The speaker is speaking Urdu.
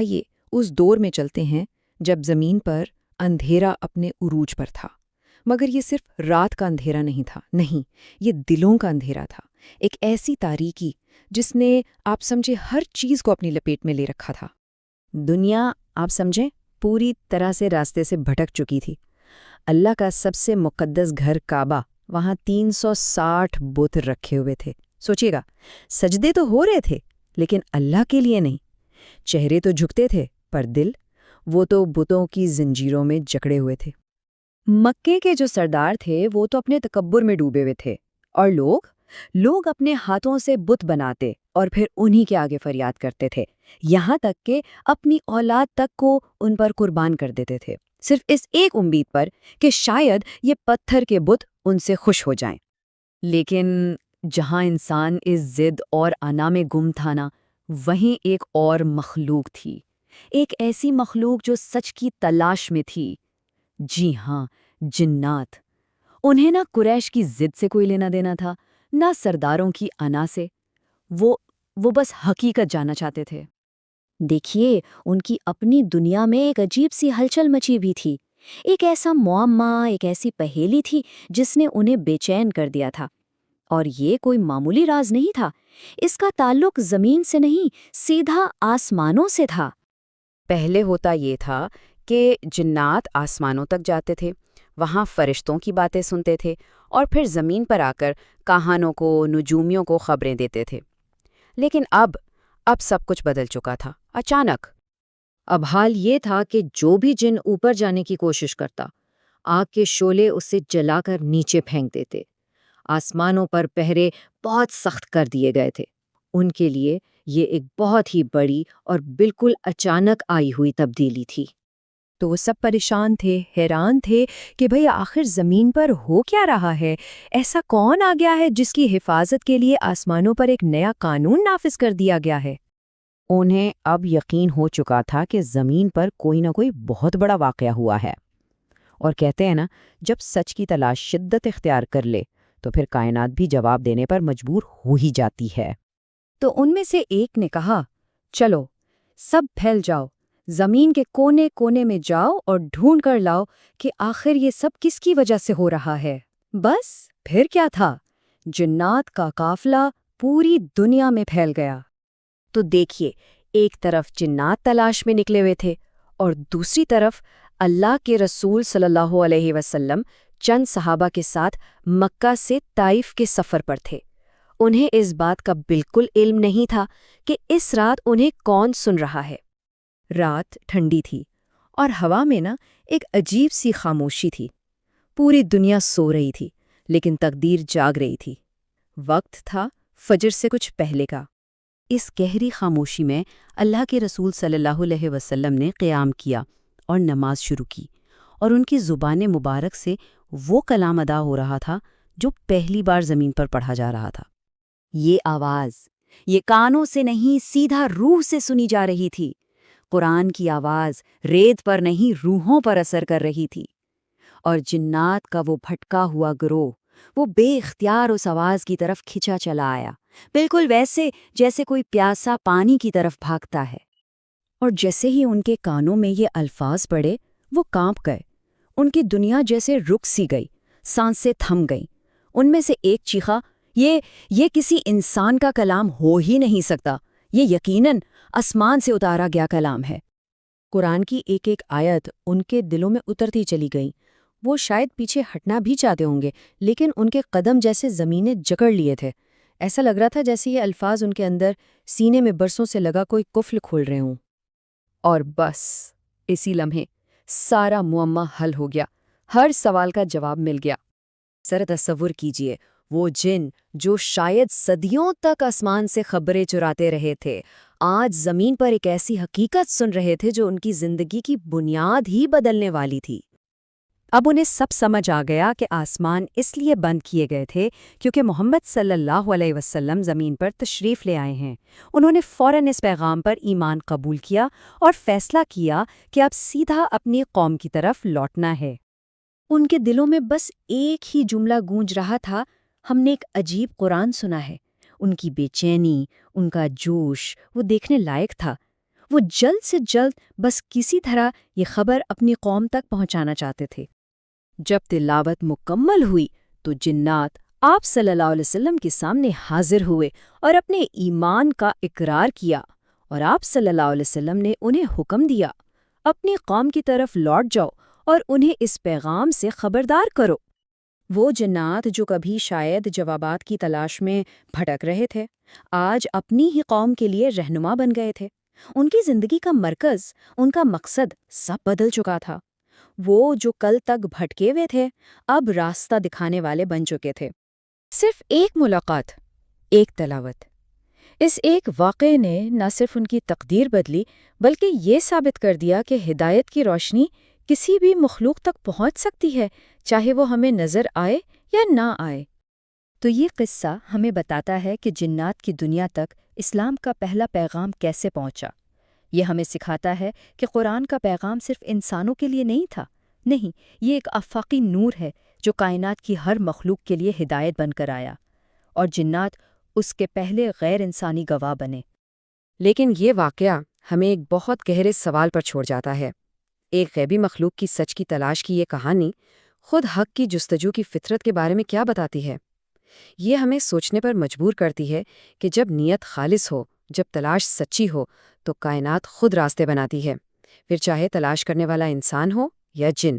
آئیے اس دور میں چلتے ہیں جب زمین پر اندھیرا اپنے عروج پر تھا، مگر یہ صرف رات کا اندھیرا نہیں تھا، نہیں، یہ دلوں کا اندھیرا تھا، ایک ایسی تاریکی جس نے آپ سمجھے ہر چیز کو اپنی لپیٹ میں لے رکھا تھا۔ دنیا آپ سمجھیں پوری طرح سے راستے سے بھٹک چکی تھی۔ اللہ کا سب سے مقدس گھر کعبہ، وہاں 360 بت رکھے ہوئے تھے۔ سوچیے گا، سجدے تو ہو رہے تھے لیکن اللہ کے لیے نہیں۔ چہرے تو جھکتے تھے پر دل، وہ تو بتوں کی زنجیروں میں جکڑے ہوئے تھے۔ مکے کے جو سردار تھے وہ تو اپنے تکبر میں ڈوبے ہوئے تھے، اور لوگ اپنے ہاتھوں سے بت بناتے اور پھر انہی کے آگے فریاد کرتے تھے، یہاں تک کہ اپنی اولاد تک کو ان پر قربان کر دیتے تھے، صرف اس ایک امید پر کہ شاید یہ پتھر کے بت ان سے خوش ہو جائیں۔ لیکن جہاں انسان اس ضد اور انا میں گم تھا نا، وہیں ایک اور مخلوق تھی، ایک ایسی مخلوق جو سچ کی تلاش میں تھی۔ جی ہاں، جنات۔ انہیں نہ قریش کی ضد سے کوئی لینا دینا تھا، نہ سرداروں کی انا سے، وہ بس حقیقت جاننا چاہتے تھے۔ دیکھیے، ان کی اپنی دنیا میں ایک عجیب سی ہلچل مچی بھی تھی، ایک ایسا معمہ، ایک ایسی پہیلی تھی جس نے انہیں بے چین کر دیا تھا۔ اور یہ کوئی معمولی راز نہیں تھا، اس کا تعلق زمین سے نہیں، سیدھا آسمانوں سے تھا۔ پہلے ہوتا یہ تھا کہ جنات آسمانوں تک جاتے تھے، وہاں فرشتوں کی باتیں سنتے تھے، اور پھر زمین پر آ کر کاہنوں کو، نجومیوں کو خبریں دیتے تھے۔ لیکن اب سب کچھ بدل چکا تھا، اچانک۔ اب حال یہ تھا کہ جو بھی جن اوپر جانے کی کوشش کرتا، آگ کے شعلے اسے جلا کر نیچے پھینک دیتے۔ آسمانوں پر پہرے بہت سخت کر دیے گئے تھے۔ ان کے لیے یہ ایک بہت ہی بڑی اور بالکل اچانک آئی ہوئی تبدیلی تھی۔ تو وہ سب پریشان تھے، حیران تھے کہ بھئی آخر زمین پر ہو کیا رہا ہے؟ ایسا کون آ گیا ہے جس کی حفاظت کے لیے آسمانوں پر ایک نیا قانون نافذ کر دیا گیا ہے؟ انہیں اب یقین ہو چکا تھا کہ زمین پر کوئی نہ کوئی بہت بڑا واقعہ ہوا ہے، اور کہتے ہیں نا، جب سچ کی تلاش شدت اختیار کر لے تو پھر کائنات بھی جواب دینے پر مجبور ہو ہی جاتی ہے۔ تو ان میں سے ایک نے کہا، چلو سب پھیل جاؤ، زمین کے کونے کونے میں جاؤ اور ڈھونڈ کر لاؤ کہ آخر یہ سب کس کی وجہ سے ہو رہا ہے۔ بس پھر کیا تھا، جنات کا قافلہ پوری دنیا میں پھیل گیا۔ تو دیکھیے، ایک طرف جنات تلاش میں نکلے ہوئے تھے، اور دوسری طرف اللہ کے رسول صلی اللہ علیہ وسلم چند صحابہ کے ساتھ مکہ سے طائف کے سفر پر تھے۔ انہیں اس بات کا بالکل علم نہیں تھا کہ اس رات انہیں کون سن رہا ہے۔ رات ٹھنڈی تھی اور ہوا میں نا ایک عجیب سی خاموشی تھی۔ پوری دنیا سو رہی تھی لیکن تقدیر جاگ رہی تھی۔ وقت تھا فجر سے کچھ پہلے کا۔ اس گہری خاموشی میں اللہ کے رسول صلی اللہ علیہ وسلم نے قیام کیا اور نماز شروع کی، اور ان کی زبان مبارک سے وہ کلام ادا ہو رہا تھا جو پہلی بار زمین پر پڑھا جا رہا تھا۔ یہ آواز، یہ کانوں سے نہیں، سیدھا روح سے سنی جا رہی تھی۔ قرآن کی آواز ریت پر نہیں، روحوں پر اثر کر رہی تھی، اور جنات کا وہ بھٹکا ہوا گروہ وہ بے اختیار اس آواز کی طرف کھچا چلا آیا، بالکل ویسے جیسے کوئی پیاسا پانی کی طرف بھاگتا ہے۔ اور جیسے ہی ان کے کانوں میں یہ الفاظ پڑے، وہ کانپ گئے، ان کی دنیا جیسے رک سی گئی، سانسیں تھم گئیں۔ ان میں سے ایک چیخا، یہ کسی انسان کا کلام ہو ہی نہیں سکتا، یہ یقیناً آسمان سے اتارا گیا کلام ہے۔ قرآن کی ایک ایک آیت ان کے دلوں میں اترتی چلی گئی۔ وہ شاید پیچھے ہٹنا بھی چاہتے ہوں گے، لیکن ان کے قدم جیسے زمینیں جکڑ لیے تھے۔ ایسا لگ رہا تھا جیسے یہ الفاظ ان کے اندر سینے میں برسوں سے لگا کوئی قفل کھول رہے ہوں۔ اور بس اسی لمحے سارا معمہ حل ہو گیا، ہر سوال کا جواب مل گیا۔ ذرا تصور کیجئے، وہ جن جو شاید صدیوں تک آسمان سے خبریں چراتے رہے تھے، آج زمین پر ایک ایسی حقیقت سن رہے تھے جو ان کی زندگی کی بنیاد ہی بدلنے والی تھی۔ اب انہیں سب سمجھ آ گیا کہ آسمان اس لیے بند کیے گئے تھے کیونکہ محمد صلی اللہ علیہ وسلم زمین پر تشریف لے آئے ہیں۔ انہوں نے فوراً اس پیغام پر ایمان قبول کیا اور فیصلہ کیا کہ اب سیدھا اپنی قوم کی طرف لوٹنا ہے۔ ان کے دلوں میں بس ایک ہی جملہ گونج رہا تھا، ہم نے ایک عجیب قرآن سنا ہے۔ ان کی بے چینی، ان کا جوش، وہ دیکھنے لائق تھا۔ وہ جلد سے جلد بس کسی طرح یہ خبر اپنی قوم تک پہنچانا چاہتے تھے۔ جب تلاوت مکمل ہوئی تو جنات آپ صلی اللہ علیہ وسلم کے سامنے حاضر ہوئے اور اپنے ایمان کا اقرار کیا، اور آپ صلی اللہ علیہ وسلم نے انہیں حکم دیا، اپنی قوم کی طرف لوٹ جاؤ اور انہیں اس پیغام سے خبردار کرو۔ وہ جنات جو کبھی شاید جوابات کی تلاش میں بھٹک رہے تھے، آج اپنی ہی قوم کے لیے رہنما بن گئے تھے۔ ان کی زندگی کا مرکز، ان کا مقصد سب بدل چکا تھا۔ وہ جو کل تک بھٹکے ہوئے تھے، اب راستہ دکھانے والے بن چکے تھے۔ صرف ایک ملاقات، ایک تلاوت، اس ایک واقعے نے نہ صرف ان کی تقدیر بدلی بلکہ یہ ثابت کر دیا کہ ہدایت کی روشنی کسی بھی مخلوق تک پہنچ سکتی ہے، چاہے وہ ہمیں نظر آئے یا نہ آئے۔ تو یہ قصہ ہمیں بتاتا ہے کہ جنات کی دنیا تک اسلام کا پہلا پیغام کیسے پہنچا۔ یہ ہمیں سکھاتا ہے کہ قرآن کا پیغام صرف انسانوں کے لیے نہیں تھا، نہیں، یہ ایک آفاقی نور ہے جو کائنات کی ہر مخلوق کے لیے ہدایت بن کر آیا، اور جنات اس کے پہلے غیر انسانی گواہ بنے۔ لیکن یہ واقعہ ہمیں ایک بہت گہرے سوال پر چھوڑ جاتا ہے۔ ایک غیبی مخلوق کی سچ کی تلاش کی یہ کہانی خود حق کی جستجو کی فطرت کے بارے میں کیا بتاتی ہے؟ یہ ہمیں سوچنے پر مجبور کرتی ہے کہ جب نیت خالص ہو، جب تلاش سچی ہو، تو کائنات خود راستے بناتی ہے، پھر چاہے تلاش کرنے والا انسان ہو یا جن۔